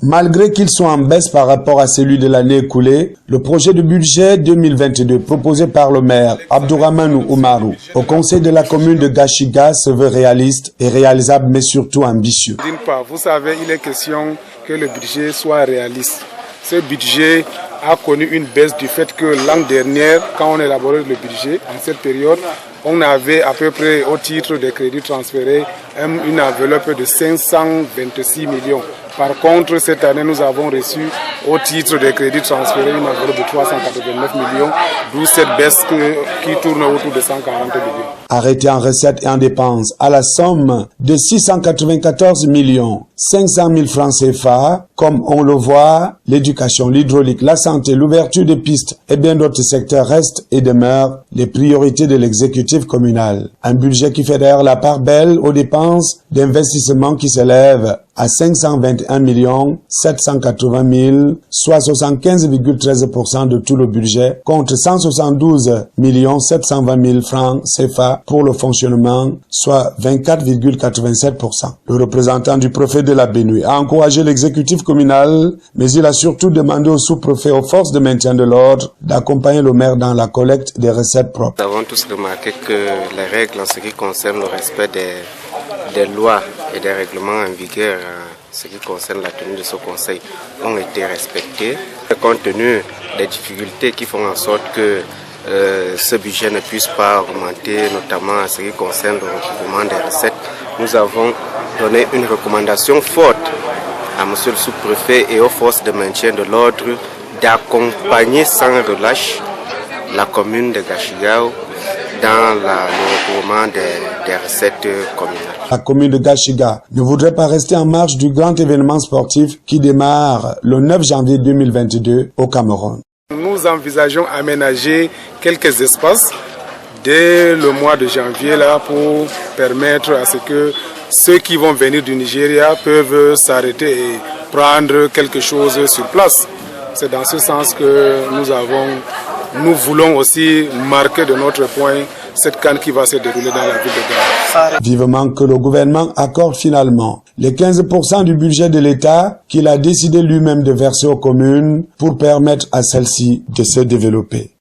Malgré qu'il soit en baisse par rapport à celui de l'année écoulée, le projet de budget 2022 proposé par le maire Abdourahmane Oumarou au conseil de la commune de Gashiga se veut réaliste et réalisable mais surtout ambitieux. D'une part, vous savez, il est question que le budget soit réaliste. Ce budget a connu une baisse du fait que l'an dernier, quand on élaborait le budget, en cette période, on avait à peu près au titre des crédits transférés une enveloppe de 526 millions. Par contre, cette année, nous avons reçu au titre des crédits transférés une enveloppe de 389 millions, d'où cette baisse qui tourne autour de 140 millions. Arrêté en recettes et en dépenses à la somme de 694 millions 500 000 francs CFA, comme on le voit, l'éducation, l'hydraulique, la santé, l'ouverture des pistes et bien d'autres secteurs restent et demeurent les priorités de l'exécutif communal. Un budget qui fait d'ailleurs la part belle aux dépenses d'investissement qui s'élèvent à 521 780 000, soit 75,13% de tout le budget, contre 172 720 000 francs CFA pour le fonctionnement, soit 24,87%. Le représentant du préfet de la Benue a encouragé l'exécutif communal, mais il a surtout demandé au sous-préfet aux forces de maintien de l'ordre d'accompagner le maire dans la collecte des recettes propres. Nous avons tous remarqué que les règles en ce qui concerne le respect des lois et des règlements en vigueur en ce qui concerne la tenue de ce conseil ont été respectées. Compte tenu des difficultés qui font en sorte que ce budget ne puisse pas augmenter, notamment en ce qui concerne le recouvrement des recettes, nous avons donné une recommandation forte à M. le sous-préfet et aux forces de maintien de l'ordre d'accompagner sans relâche la commune de Gashigao dans le recouvrement des recettes communales. La commune de Gashiga ne voudrait pas rester en marge du grand événement sportif qui démarre le 9 janvier 2022 au Cameroun. Nous envisageons aménager quelques espaces dès le mois de janvier là, pour permettre à ce que ceux qui vont venir du Nigeria peuvent s'arrêter et prendre quelque chose sur place. C'est dans ce sens que nous voulons aussi marquer de notre point cette CAN qui va se dérouler dans la ville de Gao. Vivement que le gouvernement accorde finalement les 15% du budget de l'État qu'il a décidé lui-même de verser aux communes pour permettre à celles-ci de se développer.